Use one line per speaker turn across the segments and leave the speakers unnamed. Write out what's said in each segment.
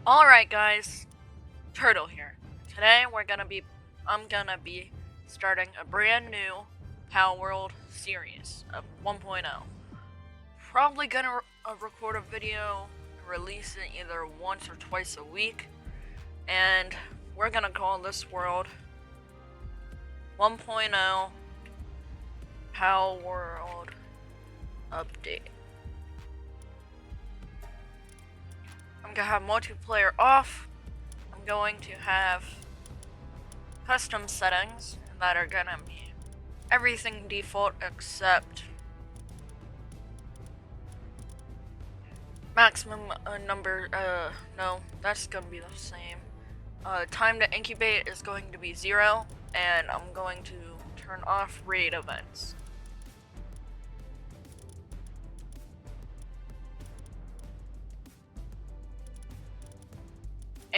Alright guys, Turtle here. Today I'm gonna be starting a brand new Pal World series of 1.0. Probably gonna record a video, release it either once or twice a week, and we're gonna call this world 1.0 Pal World Update. I'm gonna have multiplayer off. I'm going to have custom settings that are gonna be everything default except maximum number, no, that's gonna be the same. Time to incubate is going to be 0, and I'm going to turn off raid events.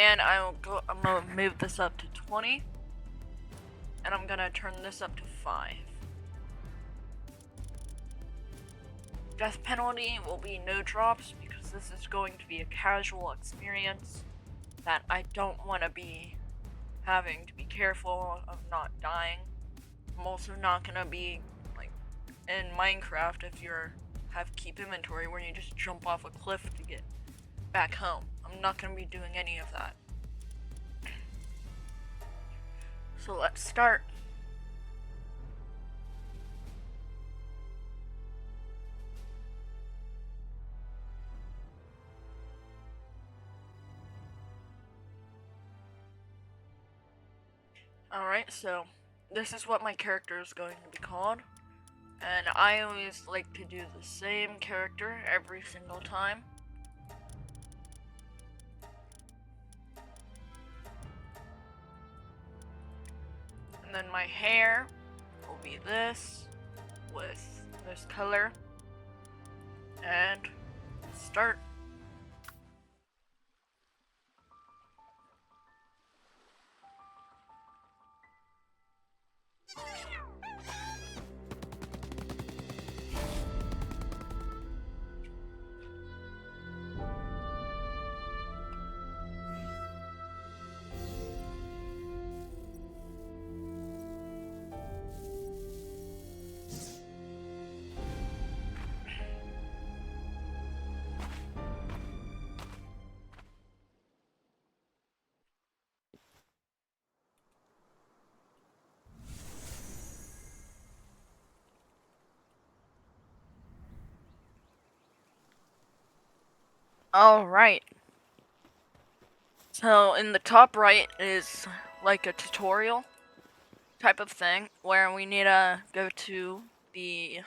And I'm gonna move this up to 20, and I'm gonna turn this up to 5. Death penalty will be no drops because this is going to be a casual experience that I don't want to be having to be careful of not dying. I'm also not gonna be like in Minecraft if you're have keep inventory where you just jump off a cliff to get back home. I'm not gonna be doing any of that. So let's start. Alright, so this is what my character is going to be called. And I always like to do the same character every single time. And then my hair will be this, with this color. And start. Alright. So in the top right is like a tutorial type of thing where we need to go to the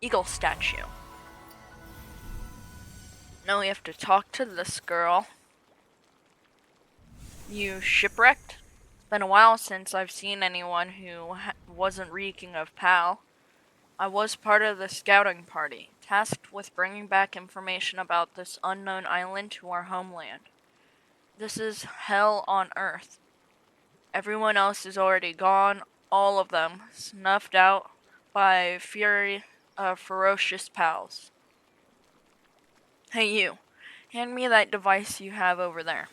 eagle statue. Now we have to talk to this girl. You shipwrecked? It's been a while since I've seen anyone who wasn't reeking of Pal. I was part of the scouting party, tasked with bringing back information about this unknown island to our homeland. This is hell on Earth. Everyone else is already gone, all of them, snuffed out by fury of ferocious pals. Hey you, hand me that device you have over there.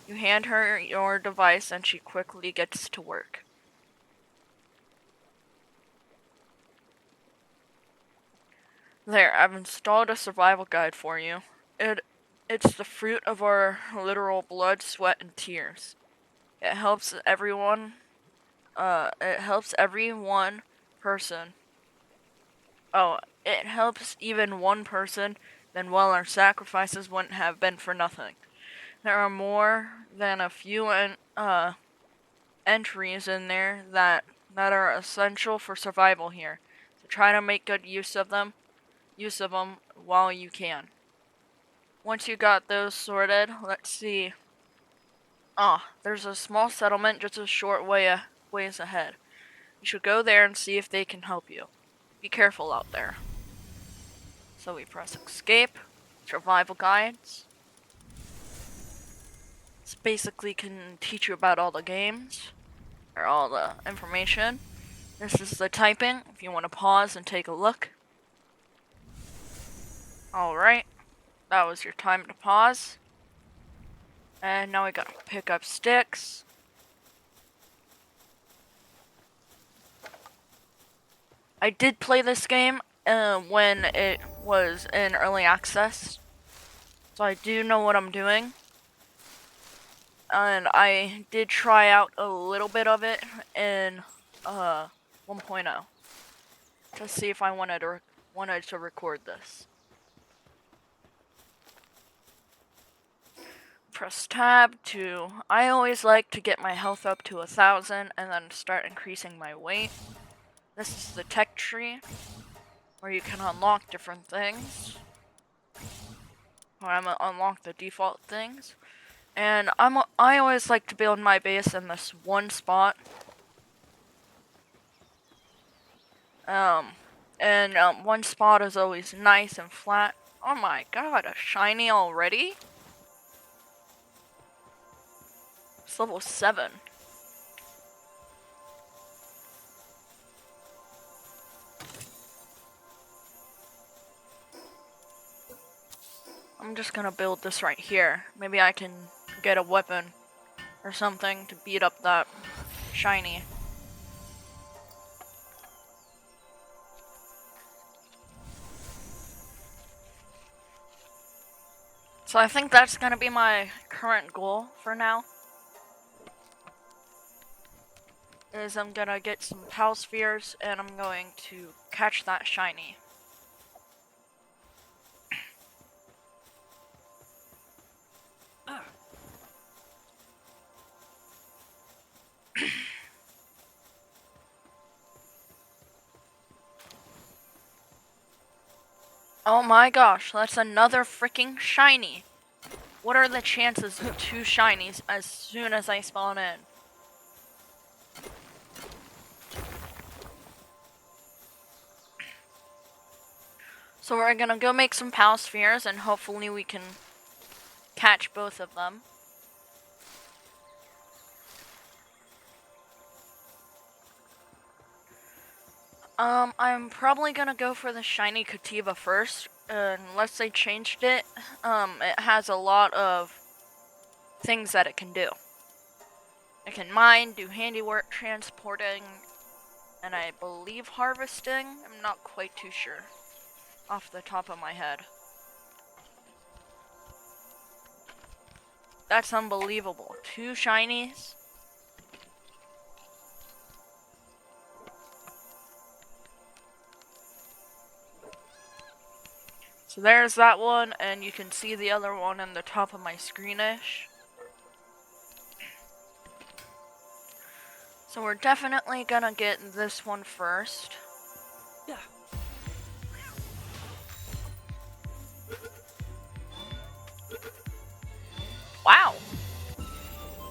You hand her your device and she quickly gets to work. There, I've installed a survival guide for you. It's the fruit of our literal blood, sweat, and tears. It helps every one person. Oh, it helps even one person, then well, our sacrifices wouldn't have been for nothing. There are more than a few entries in there that are essential for survival here. So try to make good use of them while you can. Once you got those sorted, let's see. There's a small settlement just a short ways ahead. You should go there and see if they can help you. Be careful out there. So we press escape, survival guides. This basically can teach you about all the games, or all the information. This is the typing, if you want to pause and take a look. Alright, that was your time to pause. And now we gotta pick up sticks. I did play this game when it was in early access, so I do know what I'm doing. And I did try out a little bit of it in 1.0 to see if I wanted to record this. Press tab to. I always like to get my health up to 1,000 and then start increasing my weight. This is the tech tree, where you can unlock different things. Or I'm gonna unlock the default things. And I always like to build my base in this one spot. One spot is always nice and flat. Oh my god, a shiny already? It's level 7. I'm just gonna build this right here. Maybe I can get a weapon or something to beat up that shiny. So I think that's gonna be my current goal for now. Is I'm gonna get some Pal Spheres and I'm going to catch that shiny. Oh my gosh, that's another freaking shiny. What are the chances of 2 shinies as soon as I spawn in? So we're gonna go make some Pal Spheres and hopefully we can catch both of them. I'm probably gonna go for the shiny Kativa first, unless they changed it. It has a lot of things that it can do. It can mine, do handiwork, transporting, and I believe harvesting. I'm not quite too sure off the top of my head. That's unbelievable. 2 shinies. So there's that one, and you can see the other one in the top of my screenish. So we're definitely gonna get this one first.
Yeah.
Wow!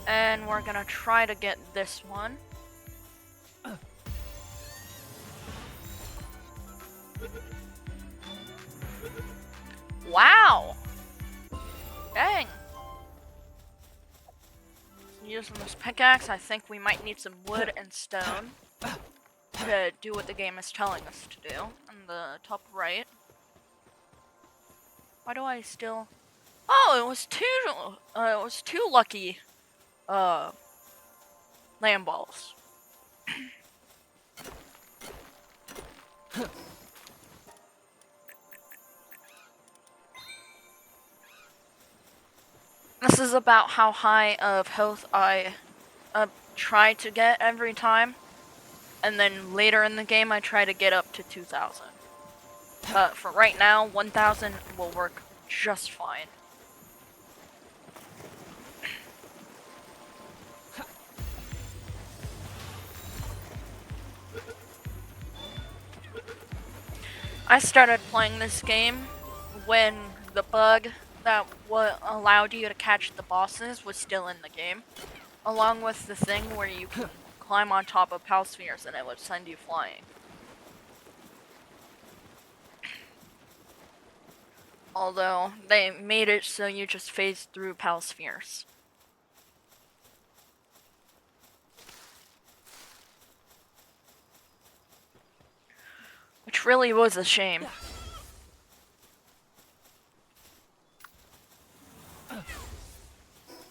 And we're gonna try to get this one. Wow! Dang! Using this pickaxe, I think we might need some wood and stone to do what the game is telling us to do. In the top right. Why do I still... Oh, it was 2 lucky, land balls. This is about how high of health I try to get every time. And then later in the game, I try to get up to 2,000. For right now, 1,000 will work just fine. I started playing this game when the bug that allowed you to catch the bosses was still in the game, along with the thing where you can climb on top of Pal Spheres and it would send you flying. Although, they made it so you just phase through Pal Spheres. Which really was a shame.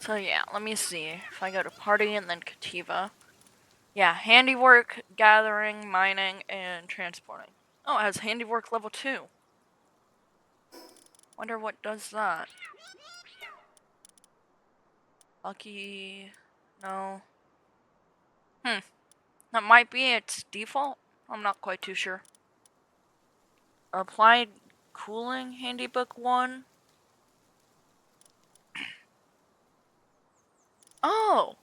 So yeah, let me see. If I go to party and then Kativa. Yeah, handiwork, gathering, mining, and transporting. Oh, it has handiwork level 2. Wonder what does that. Lucky... no. That might be its default. I'm not quite too sure. Applied cooling, handibook 1. Oh!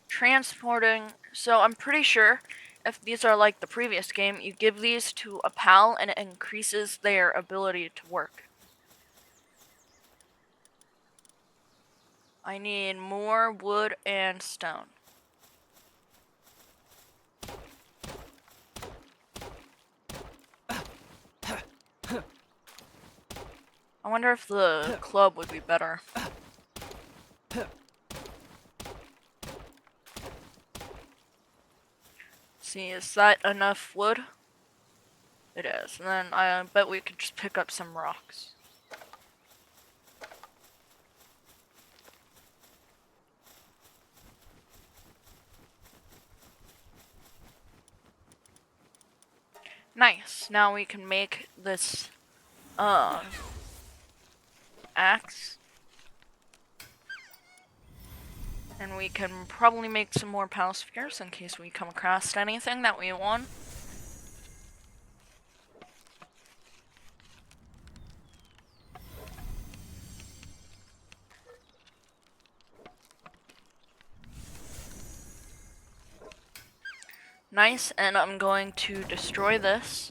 Transporting. So I'm pretty sure if these are like the previous game, you give these to a pal and it increases their ability to work. I need more wood and stone. I wonder if the club would be better. See, is that enough wood? It is. And then I bet we could just pick up some rocks. Nice. Now we can make this axe. And we can probably make some more pal spheres in case we come across anything that we want. Nice, and I'm going to destroy this.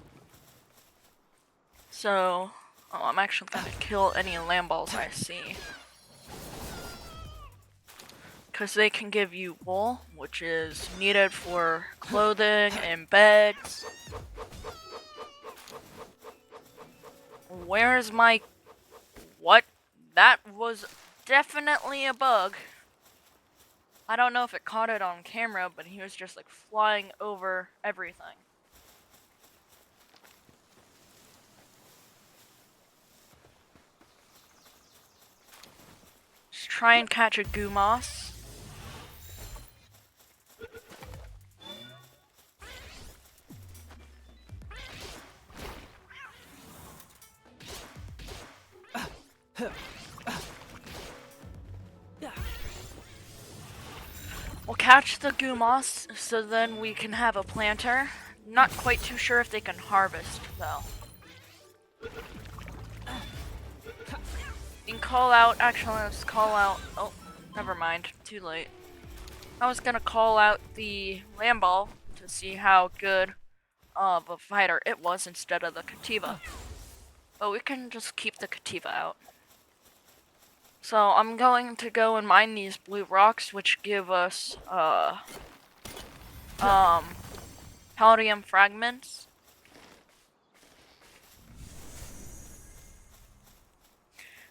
So, I'm actually gonna kill any lamb balls I see. Because they can give you wool, which is needed for clothing and beds. Where's my... what? That was definitely a bug. I don't know if it caught it on camera, but he was just like flying over everything. Just try and catch a Goomoss. We'll catch the Goomoss, so then we can have a planter. Not quite too sure if they can harvest, though. You can call out, actually let's call out, oh, never mind, too late. I was gonna call out the lamb ball to see how good of a fighter it was instead of the Kativa. But we can just keep the Kativa out. So I'm going to go and mine these blue rocks, which give us palladium fragments.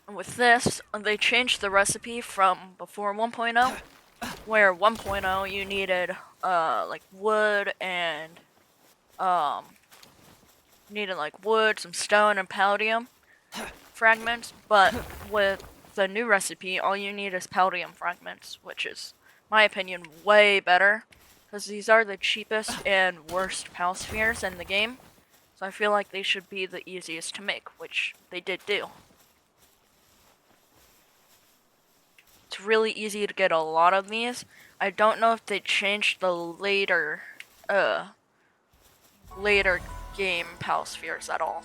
And with this, they changed the recipe from before 1.0, where 1.0 you needed like wood and some stone and palladium fragments, but with the new recipe, all you need is palladium fragments, which is, in my opinion, way better, because these are the cheapest and worst pal spheres in the game, so I feel like they should be the easiest to make, which they did do. It's really easy to get a lot of these. I don't know if they changed the later game pal spheres at all.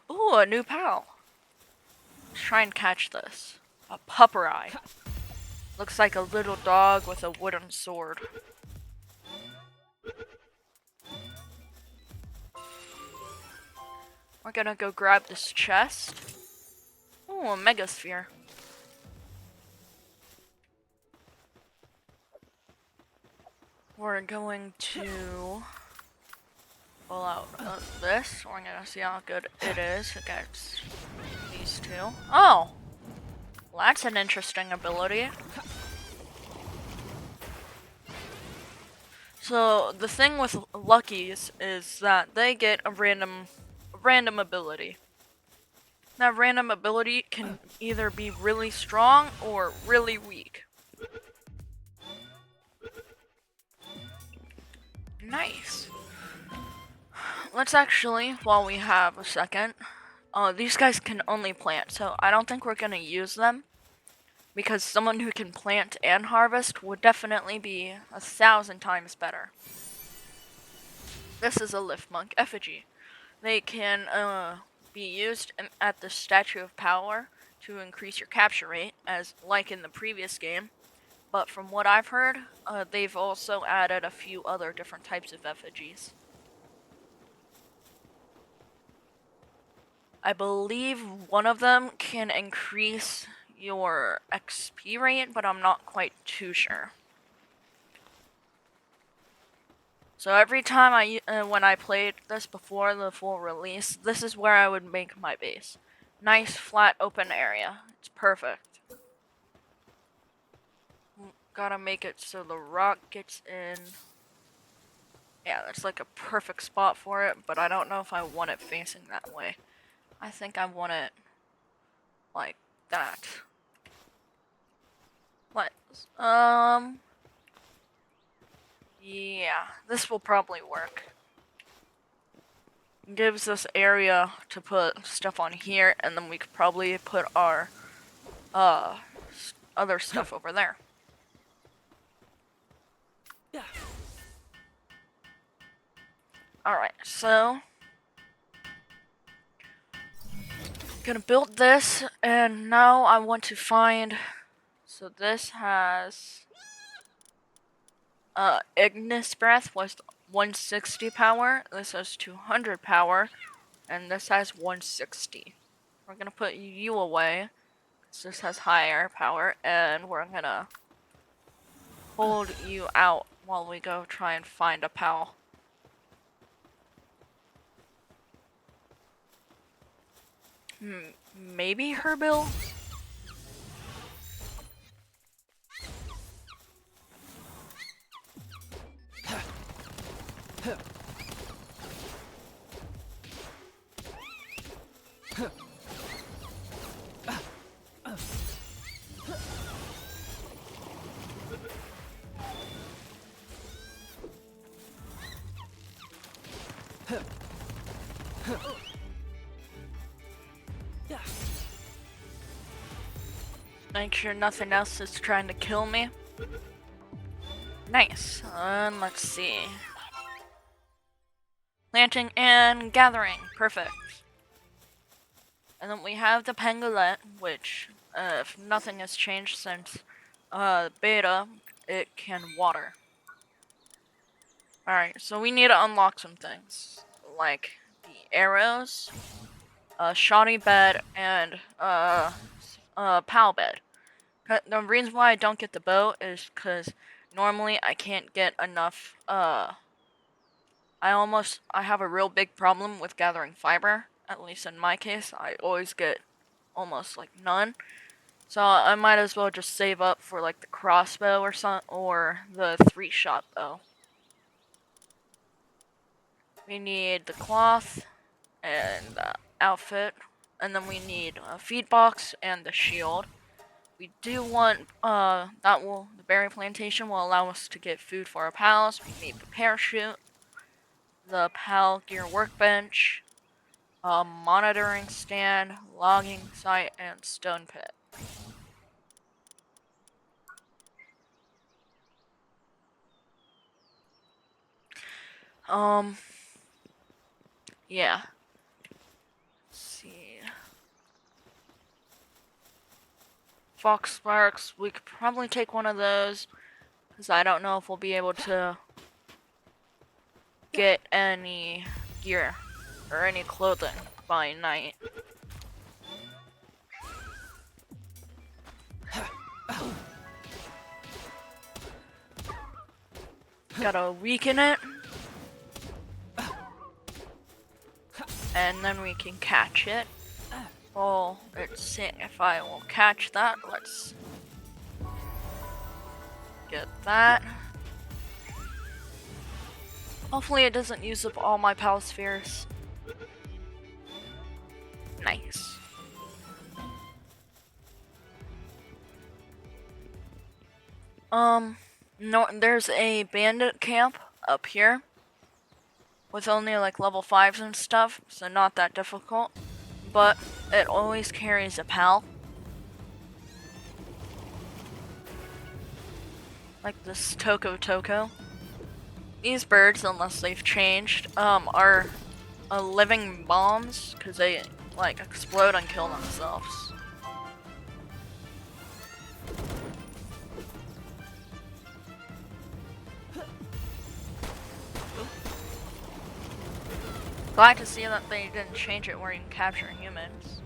Ooh, a new pal. Let's try and catch this. A puppery. Looks like a little dog with a wooden sword. We're gonna go grab this chest. Ooh, a megasphere. We're going to pull out this. We're gonna see how good it is against these two. Oh! Well, that's an interesting ability. So the thing with luckies is that they get a random ability. That random ability can either be really strong or really weak. Nice. Let's actually, while we have a second, these guys can only plant, so I don't think we're gonna use them. Because someone who can plant and harvest would definitely be 1,000 times better. This is a lift monk effigy. They can be used at the Statue of Power to increase your capture rate, as like in the previous game. But from what I've heard, they've also added a few other different types of effigies. I believe one of them can increase your XP rate, but I'm not quite too sure. So every time when I played this before the full release, this is where I would make my base. Nice, flat, open area. It's perfect. Gotta make it so the rock gets in. Yeah, that's like a perfect spot for it, but I don't know if I want it facing that way. I think I want it like that. Let's, yeah, this will probably work. Gives us area to put stuff on here, and then we could probably put our other stuff over there. Yeah. Alright, so gonna build this, and now I want to find, so this has Ignis Breath was 160 power, this has 200 power, and this has 160. We're gonna put you away, because this has higher power, and we're gonna hold you out while we go try and find a pal. Maybe Herbil? Make sure nothing else is trying to kill me. Nice. Let's see. Planting and gathering. Perfect. And then we have the pangolin, which, if nothing has changed since beta, it can water. Alright, so we need to unlock some things. Like the arrows, shoddy bed, and pal bed. The reason why I don't get the bow is because normally I can't get enough, I have a real big problem with gathering fiber. At least in my case, I always get almost like none. So I might as well just save up for like the crossbow or the 3-shot bow. We need the cloth and the outfit, and then we need a feed box and the shield. We do want, the berry plantation will allow us to get food for our pals. We need the parachute, the pal gear workbench, a monitoring stand, logging site, and stone pit. Yeah. Let's see. Fox Sparks, we could probably take one of those, because I don't know if we'll be able to get any gear or any clothing by night. Gotta weaken it. And then we can catch it. Well, let's see if I will catch that. Let's get that. Hopefully it doesn't use up all my pal spheres. Nice. No, there's a bandit camp up here with only like level 5s and stuff, so not that difficult, but it always carries a pal. Like this Toko. These birds, unless they've changed, are living bombs because they like explode and kill themselves. Glad to see that they didn't change it where you can capture humans.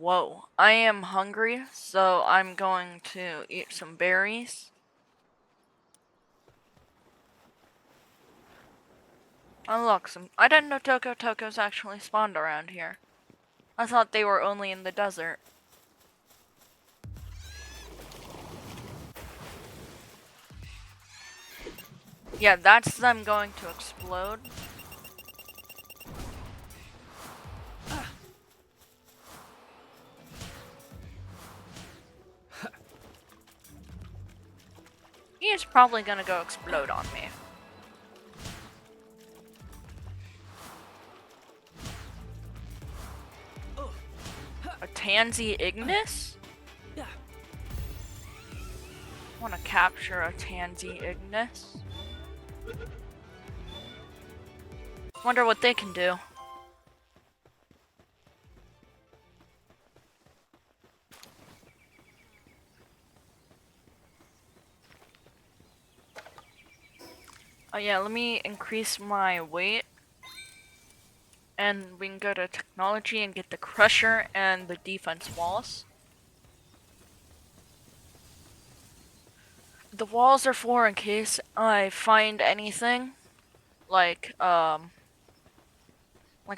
Whoa. I am hungry, so I'm going to eat some berries. Oh look, I didn't know Tokos actually spawned around here. I thought they were only in the desert. Yeah, that's them going to explode. He is probably gonna go explode on me. A Tansy Ignis? Want to capture a Tansy Ignis? Wonder what they can do. Oh yeah, let me increase my weight. And we can go to technology and get the crusher and the defense walls. The walls are for in case I find anything, like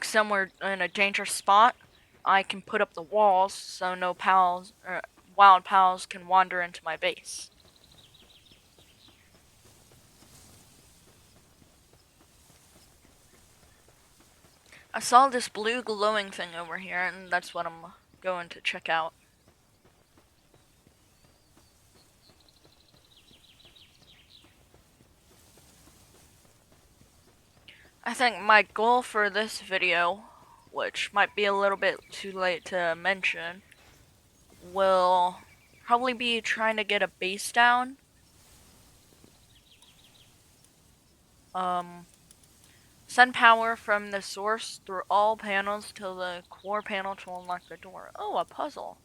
somewhere in a dangerous spot, I can put up the walls so no pals or wild pals can wander into my base. I saw this blue glowing thing over here, and that's what I'm going to check out. I think my goal for this video, which might be a little bit too late to mention, will probably be trying to get a base down. Send power from the source through all panels to the core panel to unlock the door. Oh, a puzzle.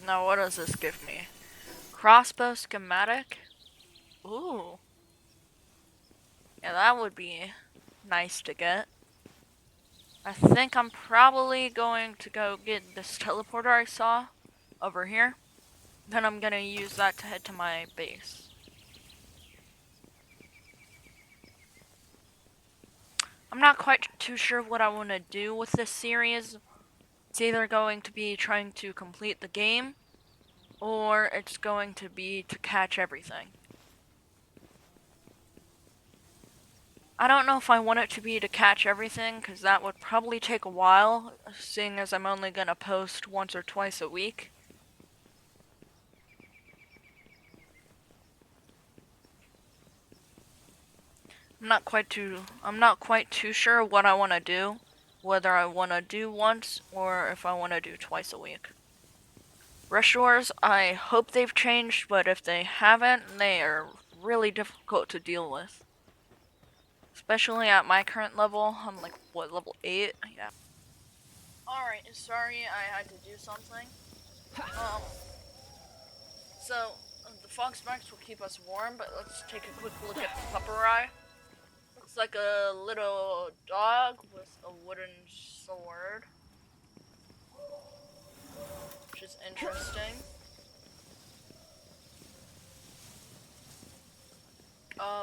Now what does this give me? Crossbow schematic? Ooh. Yeah, that would be nice to get. I think I'm probably going to go get this teleporter I saw over here. Then I'm gonna use that to head to my base. I'm not quite too sure what I want to do with this series. It's either going to be trying to complete the game, or it's going to be to catch everything. I don't know if I want it to be to catch everything, because that would probably take a while, seeing as I'm only going to post once or twice a week. I'm not quite too sure what I want to do, whether I want to do once or if I want to do twice a week. Rush hours, I hope they've changed, but if they haven't, they are really difficult to deal with. Especially at my current level. I'm like, what, level 8? Yeah. Alright, sorry I had to do something. So, the fog spikes will keep us warm, but let's take a quick look at Pupperai. like a little dog with a wooden sword, which is interesting.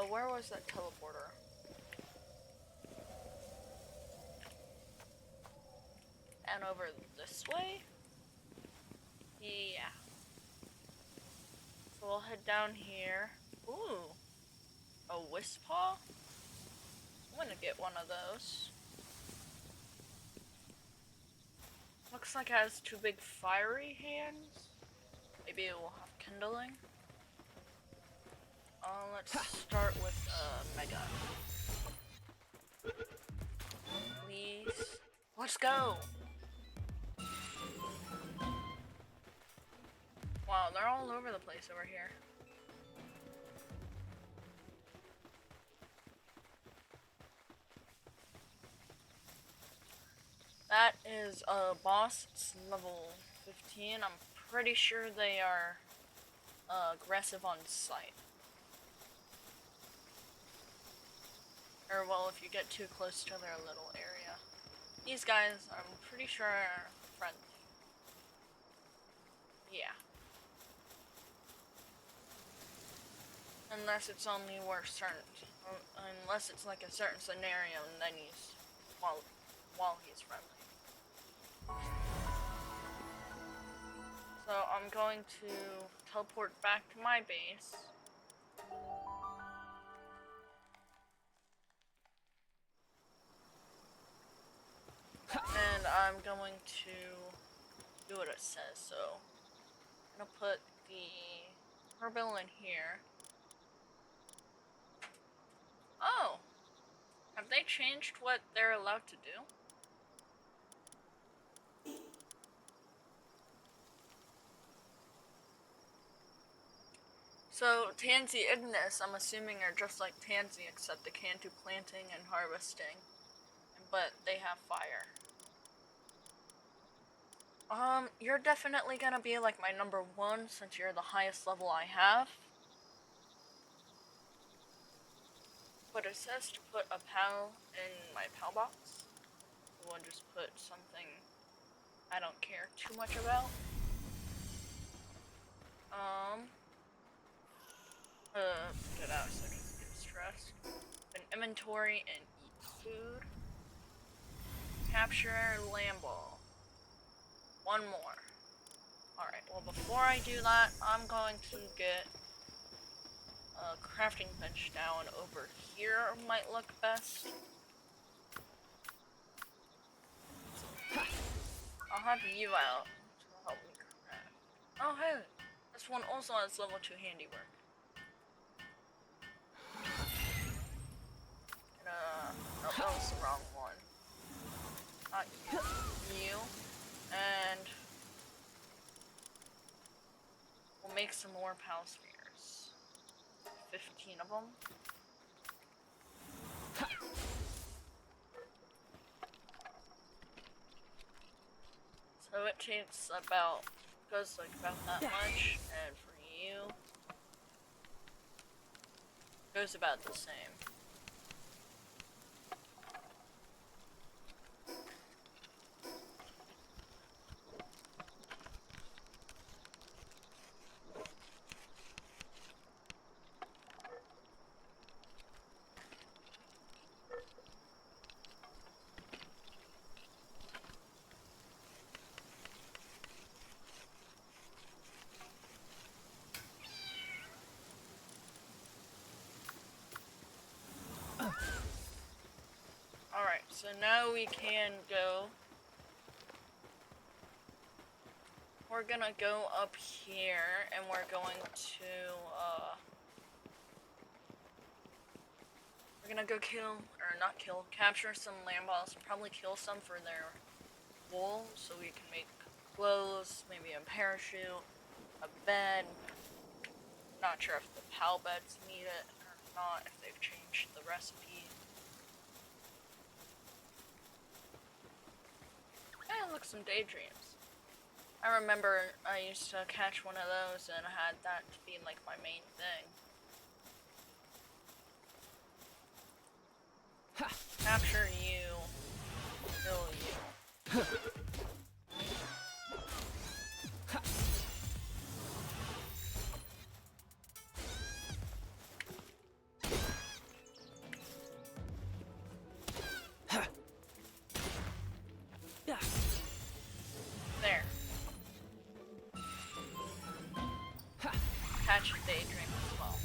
Where was that teleporter? And over this way? Yeah. So we'll head down here. Ooh. A Wispaw? I'm gonna get one of those. Looks like it has two big fiery hands. Maybe it will have kindling. Let's start with Mega. Please. Let's go! Wow, they're all over the place over here. That is a boss. It's level 15. I'm pretty sure they are aggressive on sight. Or, well, if you get too close to their little area. These guys, I'm pretty sure, are friendly. Yeah. Unless it's only where unless it's like a certain scenario, and then he's, while he's friendly. So I'm going to teleport back to my base. And I'm going to do what it says. So I'm gonna put the Herbil in here. Oh! Have they changed what they're allowed to do? So, Tansy Ignis, I'm assuming, are just like Tansy, except they can't do planting and harvesting. But they have fire. You're definitely gonna be like my number 1 since you're the highest level I have. But it says to put a PAL in my PAL box. So we'll just put something I don't care too much about. Get out so I don't get stressed. An inventory and eat food. Capture lamb ball. One more. Alright, well before I do that, I'm going to get a crafting bench down over here might look best. I'll have you out to help me craft. Oh hey, this one also has level 2 handiwork. Nope, that was the wrong one. Not you. You. And we'll make some more PAL spheres. 15 of them. So it takes goes like about that much, and for you, goes about the same. Alright, so now we can go. We're gonna go up here and we're going to, we're gonna go capture some lamb balls, probably kill some for their wool so we can make clothes, maybe a parachute, a bed. Not sure if the PAL beds need it or not, if they've changed the recipe. And look, some daydreams. I remember I used to catch one of those and I had that to be like my main thing. capture you, kill you. There. Catch a daydream as well.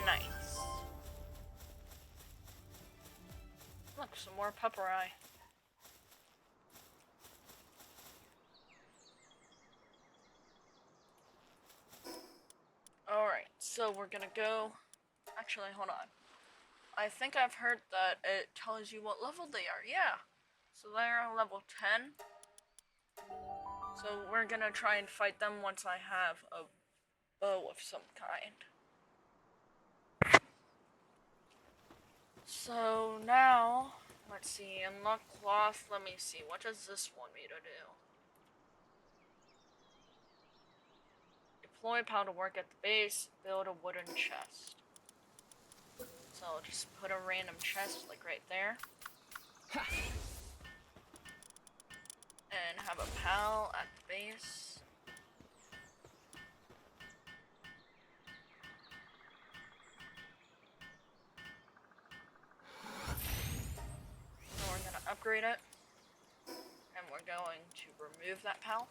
Nice. Look, some more pepperai. Alright, so we're gonna go... Actually, hold on. I think I've heard that it tells you what level they are. Yeah. So they're level 10. So we're gonna try and fight them once I have a bow of some kind. So now, let's see, unlock cloth, let me see, what does this want me to do? Deploy PAL to work at the base, build a wooden chest. So I'll just put a random chest, like right there. And have a PAL at the base. So we're gonna upgrade it. And we're going to remove that PAL.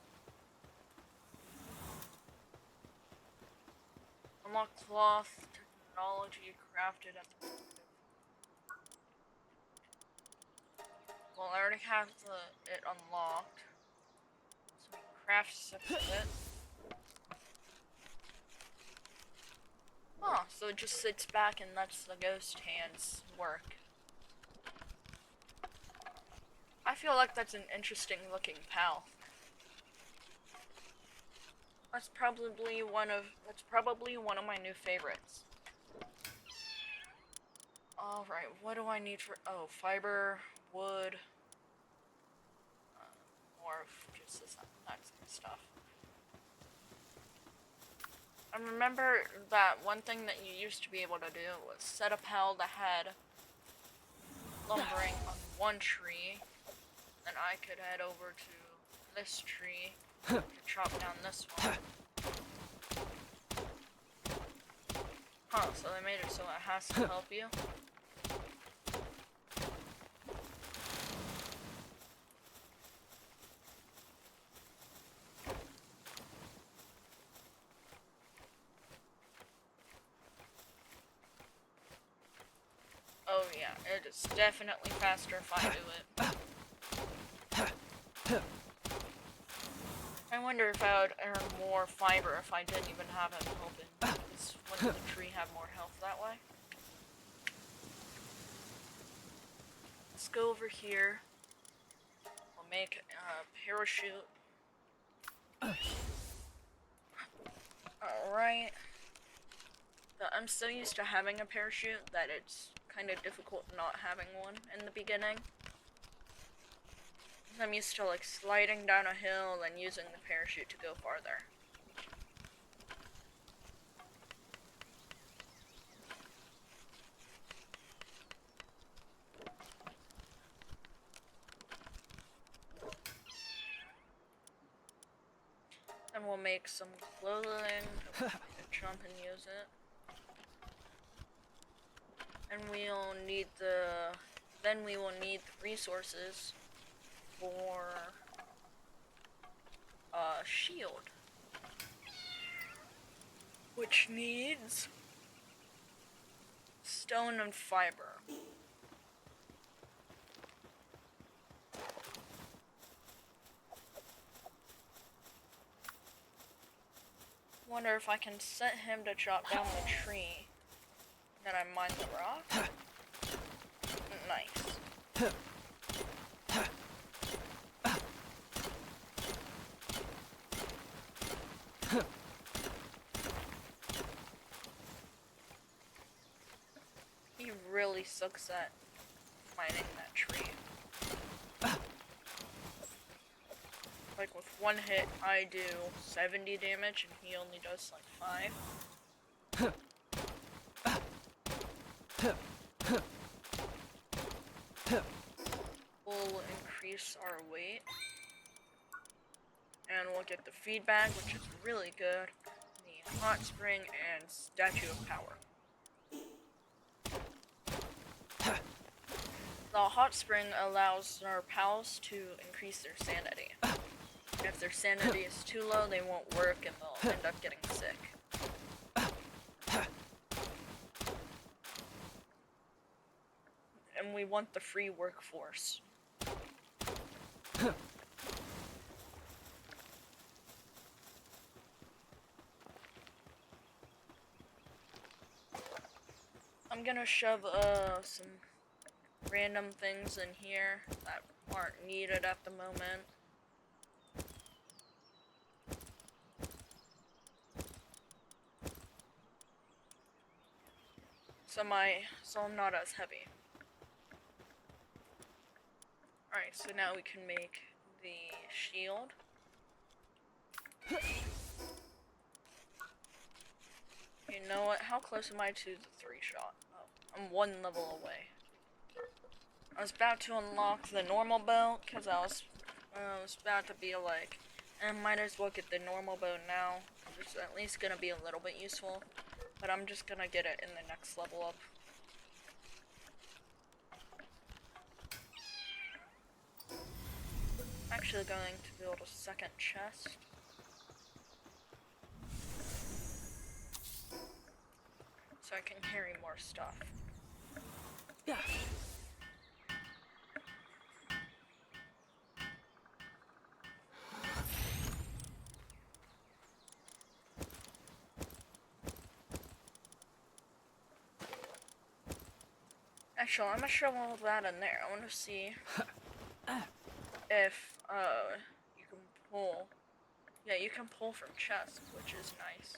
Unlock cloth, technology crafted at the... Well, I already have it unlocked. So we can craft 6 of it. Oh, so it just sits back and lets the ghost hands work. I feel like that's an interesting looking PAL. That's probably one of my new favorites. Alright, what do I need for... Oh, fiber, wood... more of just this, that stuff. I remember that one thing that you used to be able to do was set a PAL that had lumbering on one tree, then I could head over to this tree to chop down this one. Huh, so they made it so it has to help you. Oh yeah, it is definitely faster if I do it. I wonder if I would earn more fiber if I didn't even have it open. Because wouldn't the tree have more health that way? Let's go over here. We'll make a parachute. Alright. I'm so used to having a parachute that it's kind of difficult not having one in the beginning. I'm used to like sliding down a hill and using the parachute to go farther. And we'll make some clothing, jump and use it. And we will need the resources for a shield, which needs stone and fiber. Wonder if I can set him to chop down the tree. Then I mine the rock. Nice. He really sucks at finding that tree. Like with one hit, I do 70 damage, and he only does like 5. We'll increase our weight, and we'll get the feedback, which is really good, the hot spring, and statue of power. The hot spring allows our pals to increase their sanity. If their sanity is too low, they won't work and they'll end up getting sick. And we want the free workforce. I'm gonna shove some random things in here that aren't needed at the moment. So I'm not as heavy. Alright, so now we can make the shield. You know what? How close am I to the 3-shot? Oh, I'm 1 level away. I was about to unlock the normal bow, because I was about to be like, might as well get the normal bow now. It's at least gonna be a little bit useful. But I'm just gonna get it in the next level up. I'm actually going to build a second chest. So I can carry more stuff.
Yeah.
Actually, I'm gonna shove all that in there. I want to see if you can pull. Yeah, you can pull from chests, which is nice.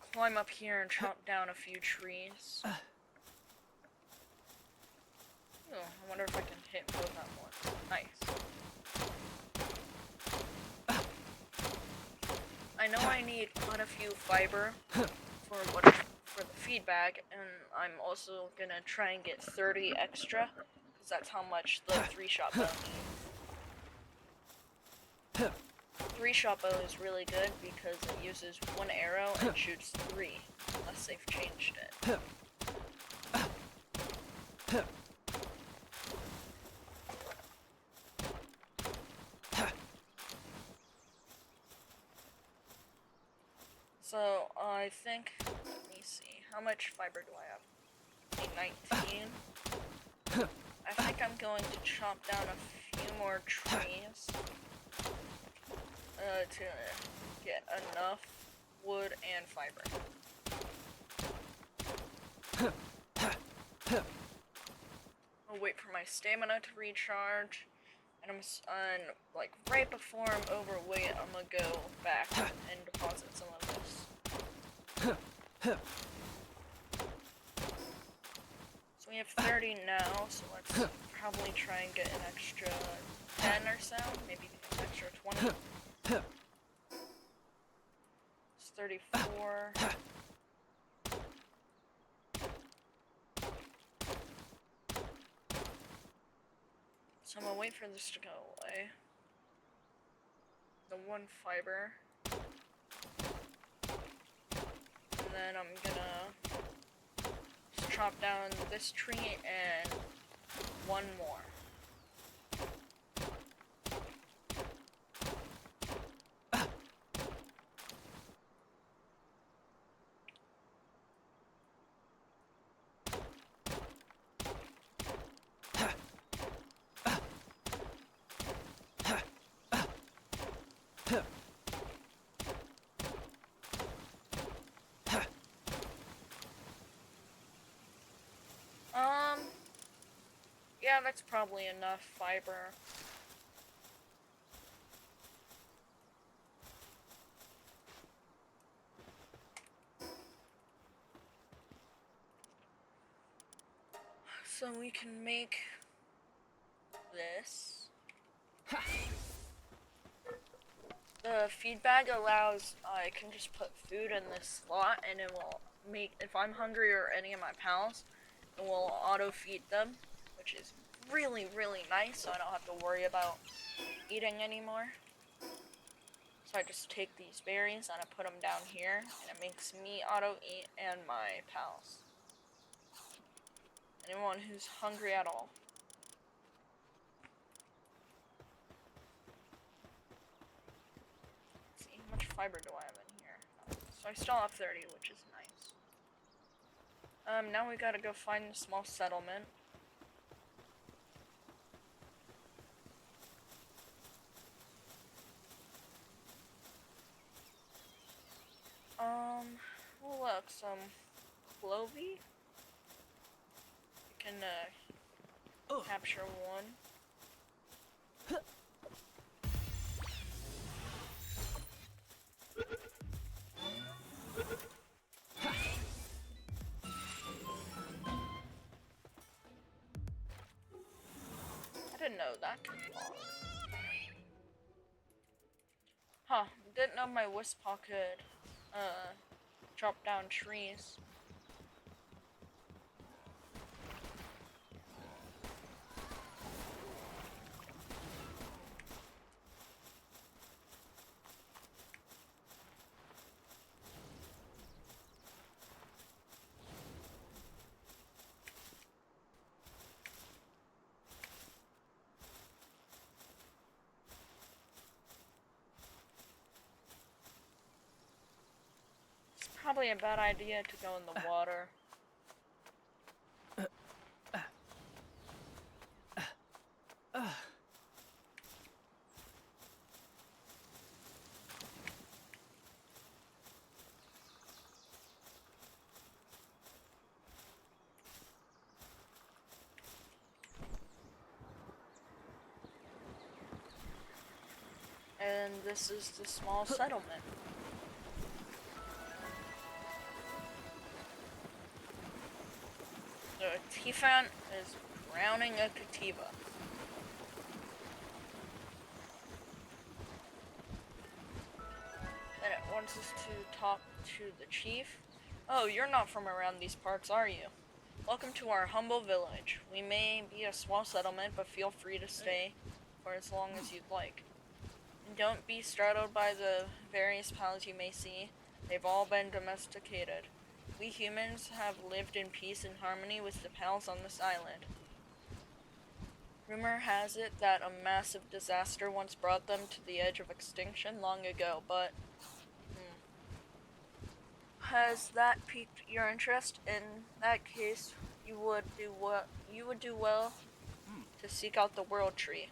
I'll climb up here and chop down a few trees. Oh, I wonder if I can hit both at once. Nice. I know I need quite a few fiber for the feedback, and I'm also gonna try and get 30 extra, because that's how much the 3-shot bow needs. 3-shot bow is really good because it uses 1 arrow and shoots 3, unless they've changed it. So, I think, let me see, how much fiber do I have? 19. I think I'm going to chop down a few more trees to get enough wood and fiber. I'll wait for my stamina to recharge. And like right before I'm overweight, I'm gonna go back and deposit some of this. So we have 30 now, so let's probably try and get an extra 10 or so, maybe an extra 20. It's 34. So I'm gonna wait for this to go away. The 1 fiber. And then I'm gonna just chop down this tree and 1 more. Yeah, that's probably enough fiber. So we can make this. The feed bag allows, I can just put food in this slot and it will make, if I'm hungry or any of my pals, it will auto feed them, which is really, really nice, so I don't have to worry about eating anymore. So I just take these berries and I put them down here, and it makes me auto eat and my pals. Anyone who's hungry at all. Let's see, how much fiber do I have in here? So I still have 30, which is nice. Now we gotta go find the small settlement. Look, some clovey. We can, capture one. I didn't know that could block. Huh, didn't know my Wispaw could, chop down trees. It's probably a bad idea to go in the water. And this is the small settlement. The Tiefant is drowning a Kativa. Then it wants us to talk to the chief. Oh, you're not from around these parts, are you? Welcome to our humble village. We may be a small settlement, but feel free to stay for as long as you'd like. And don't be startled by the various pals you may see. They've all been domesticated. We humans have lived in peace and harmony with the pals on this island. Rumor has it that a massive disaster once brought them to the edge of extinction long ago, but has that piqued your interest? In that case, you would do well to seek out the World Tree.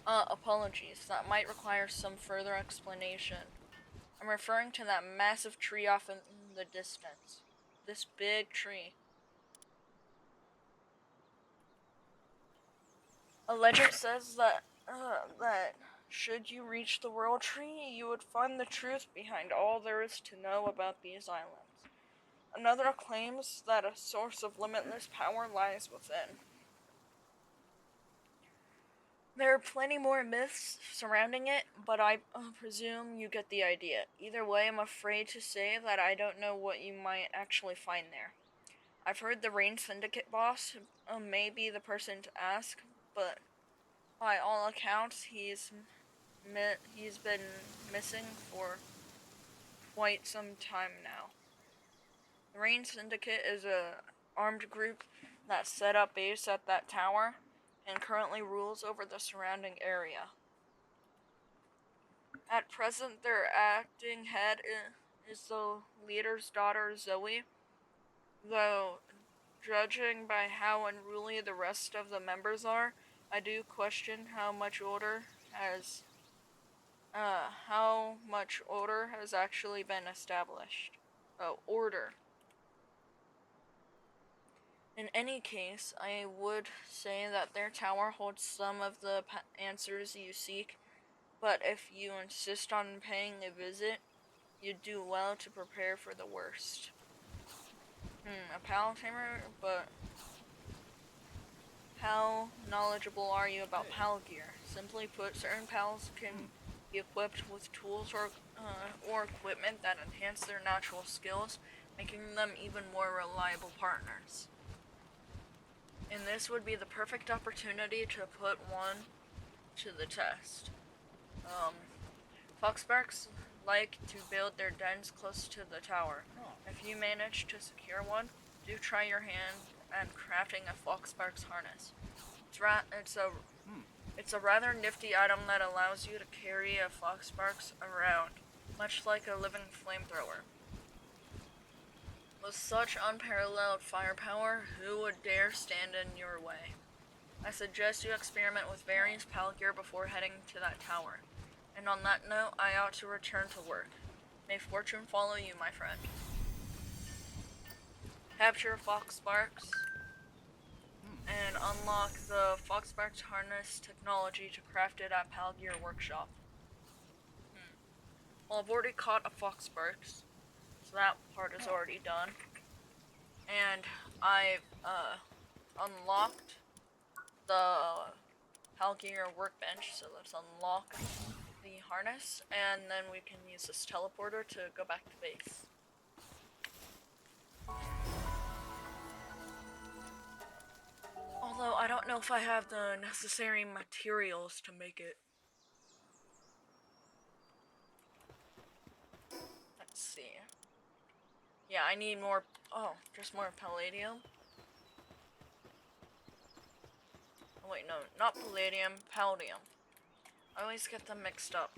Apologies. That might require some further explanation. I'm referring to that massive tree off in the distance. This big tree. A legend says that should you reach the World Tree, you would find the truth behind all there is to know about these islands. Another claims that a source of limitless power lies within. There are plenty more myths surrounding it, but I presume you get the idea. Either way, I'm afraid to say that I don't know what you might actually find there. I've heard the Rain Syndicate boss may be the person to ask, but by all accounts, he's been missing for quite some time now. The Rain Syndicate is a armed group that set up base at that tower and currently rules over the surrounding area. At present, their acting head is the leader's daughter, Zoe, though judging by how unruly the rest of the members are, I do question how much order has actually been established. Oh, order. In any case, I would say that their tower holds some of the answers you seek, but if you insist on paying a visit, you'd do well to prepare for the worst. A pal tamer, but How knowledgeable are you about PAL gear? Simply put, certain PALs can be equipped with tools or equipment that enhance their natural skills, making them even more reliable partners. And this would be the perfect opportunity to put one to the test. Foxbarks like to build their dens close to the tower. If you manage to secure one, do try your hand at crafting a Foxbarks harness. It's a rather nifty item that allows you to carry a Foxbarks around, much like a living flamethrower. With such unparalleled firepower, who would dare stand in your way? I suggest you experiment with various PAL gear before heading to that tower. And on that note, I ought to return to work. May fortune follow you, my friend. Capture Foxbarks and unlock the Foxbarks harness technology to craft it at PAL Gear Workshop. Well, I've already caught a Foxbarks, so that part is already done. And I've unlocked the PAL Gear workbench, so let's unlock the harness, and then we can use this teleporter to go back to base. Although I don't know if I have the necessary materials to make it. Let's see. Yeah, I need more. Oh, just more palladium. Oh, wait, no, not palladium, palladium. I always get them mixed up.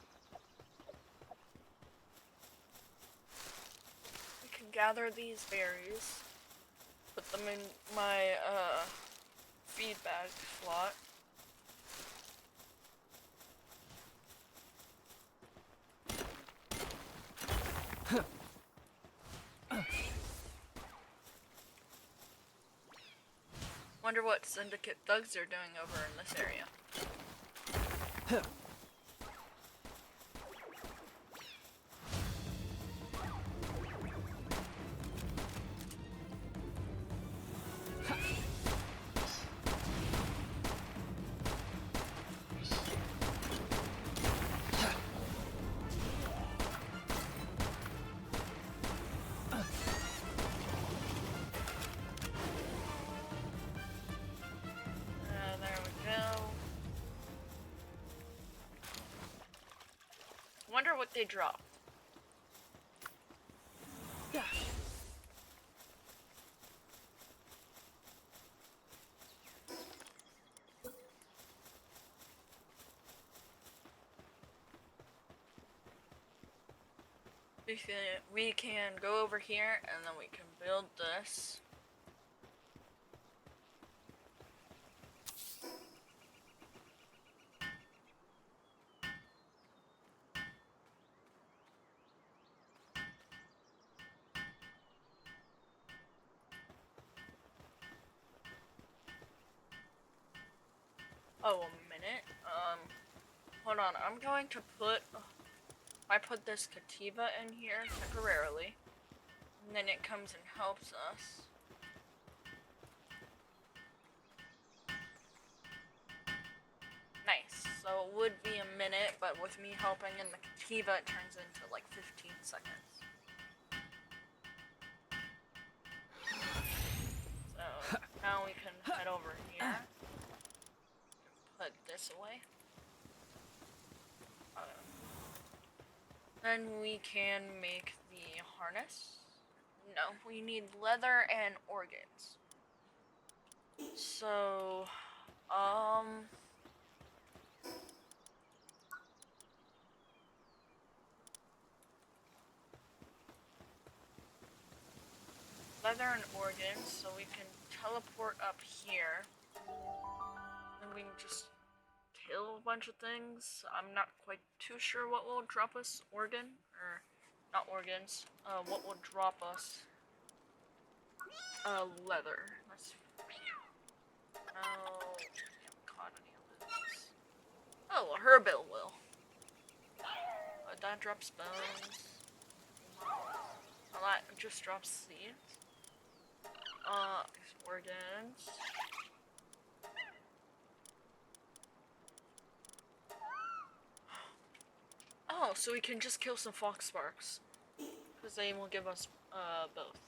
We can gather these berries, put them in my feed bag slot. Wonder what syndicate thugs are doing over in this area. There we go. Wonder what they dropped.
Yeah.
We can go over here and then we can build this. Oh, a minute. Hold on. I'm going to put. I put this Kativa in here temporarily, and then it comes and helps us. Nice. So it would be a minute, but with me helping in the Kativa, it turns into like 15 seconds. So now we can head over here. Put this away. Then we can make the harness. No, we need leather and organs. So, leather and organs, so we can teleport up here. And we can just kill a bunch of things. I'm not quite too sure what will drop us not organs, what will drop us, leather. Let's, oh, haven't caught any of those. Oh, a herbil will. That drops bones. Well, that just drops seeds. Organs. Oh, so we can just kill some fox sparks. Because they will give us both.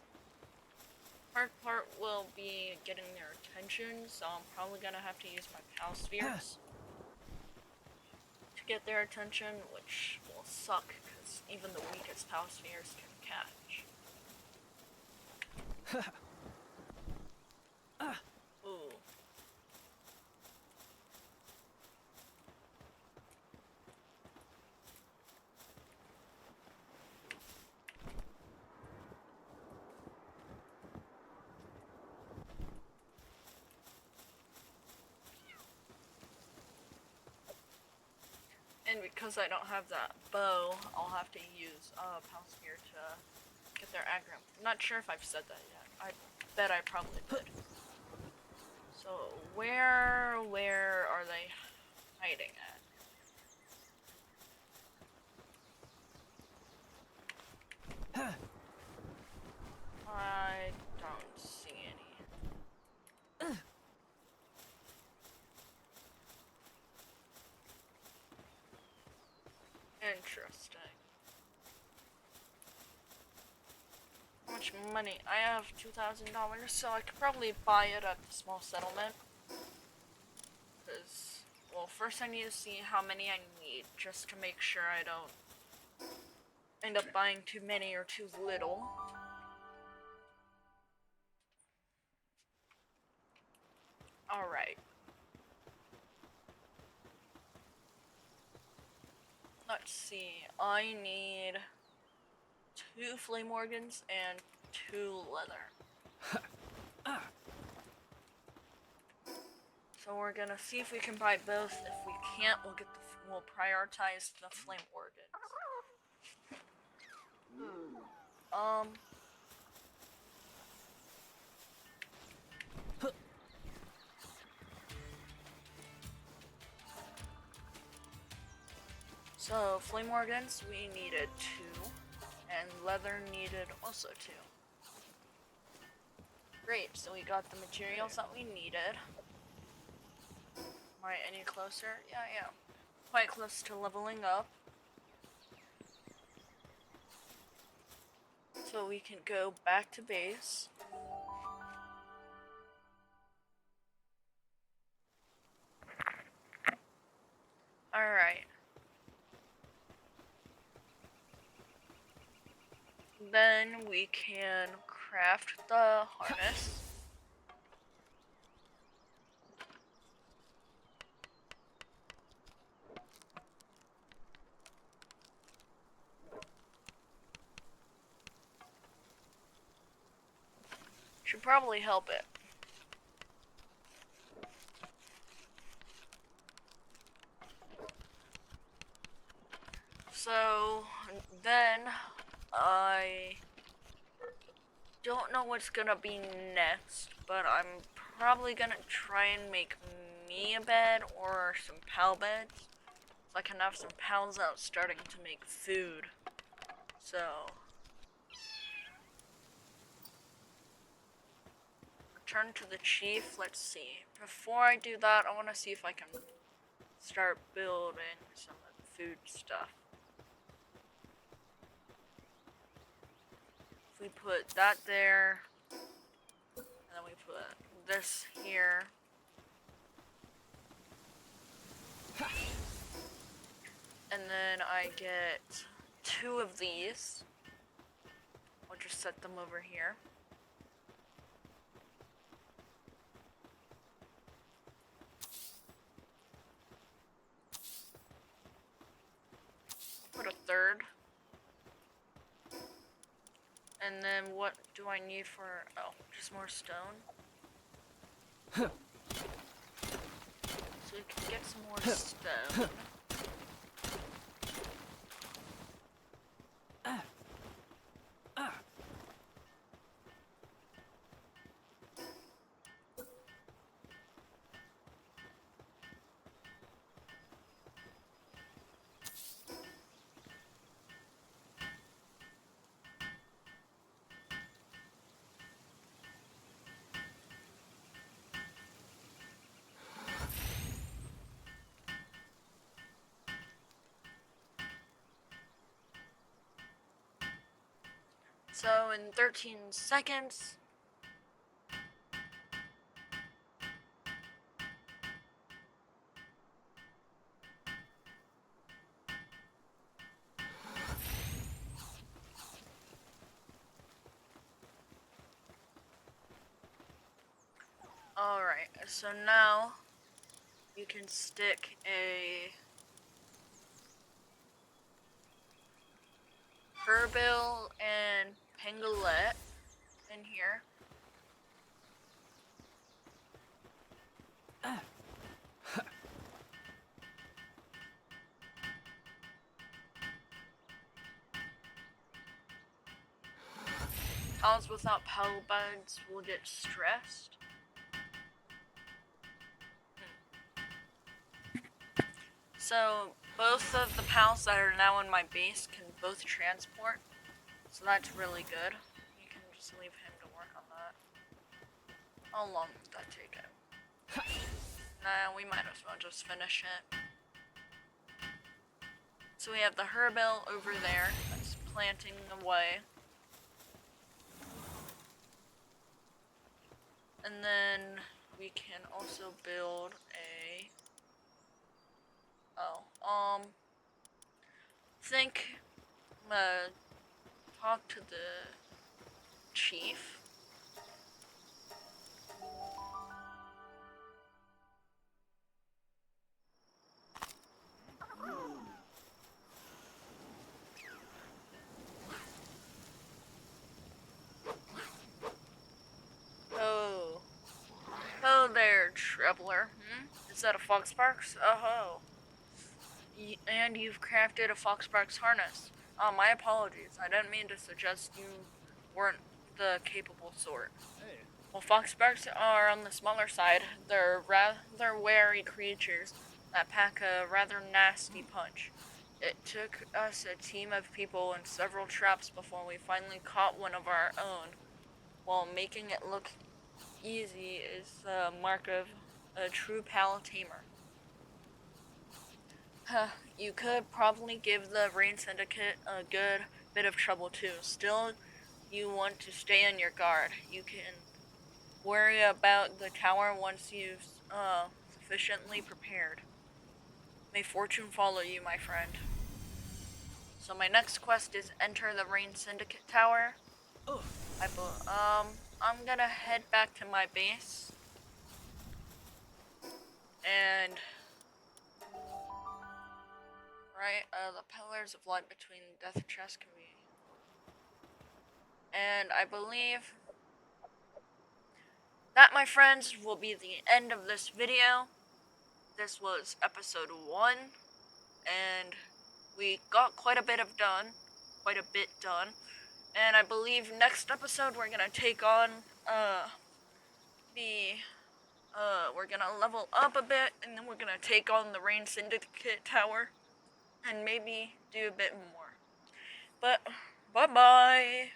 Hard part will be getting their attention, so I'm probably gonna have to use my pal spheres to get their attention, which will suck because even the weakest pal spheres can catch. Ooh. And because I don't have that bow, I'll have to use pal sphere to get their aggro. I'm not sure if I've said that yet. I bet I probably did. So where are they hiding at? I don't see any. Interesting. How much money? I have $2,000, so I could probably buy it at the small settlement. Because, well, first I need to see how many I need, just to make sure I don't end up buying too many or too little. Alright. Let's see. I need 2 flame organs and 2 leather. So we're gonna see if we can buy both. If we can't, we'll prioritize the flame organs. So flame organs we needed 2, and leather needed also 2. Great, so we got the materials that we needed. Am I any closer? Yeah, I am. Quite close to leveling up. So we can go back to base. Alright. Then we can craft the harness. Should probably help it. So then I don't know what's gonna be next, but I'm probably gonna try and make me a bed or some pal beds, so I can have some pals out starting to make food. So return to the chief. Let's see. Before I do that, I want to see if I can start building some of the food stuff. If we put that there, and then we put this here. And then I get 2 of these. I'll just set them over here. Put a 3rd. And then what do I need for, oh, just more stone. So we can get some more stone. So in 13 seconds. Alright, so now you can stick a Herbil and Pangolette in here. Pals without pal buds will get stressed. So both of the pals that are now in my base can both transport. So that's really good. You can just leave him to work on that. How long did that take him? Nah, we might as well just finish it. So we have the Herbil over there that's planting away. And then we can also build a think talk to the chief. Oh there, Trebler. Is that a Foxparks? Oh-ho. And you've crafted a Foxparks harness. My apologies. I didn't mean to suggest you weren't the capable sort.
Hey.
Well, Foxparks are on the smaller side. They're rather wary creatures that pack a rather nasty punch. It took us a team of people and several traps before we finally caught one of our own. While making it look easy is the mark of a true pal tamer. You could probably give the Rain Syndicate a good bit of trouble too. Still, you want to stay on your guard. You can worry about the tower once you've sufficiently prepared. May fortune follow you, my friend. So my next quest is enter the Rain Syndicate tower. I'm gonna head back to my base. And the pillars of light between death and chest can be. And I believe that, my friends, will be the end of this video. This was episode 1, and we got quite a bit done. And I believe next episode we're gonna take on we're gonna level up a bit, and then we're gonna take on the Rain Syndicate tower, and maybe do a bit more. But bye bye.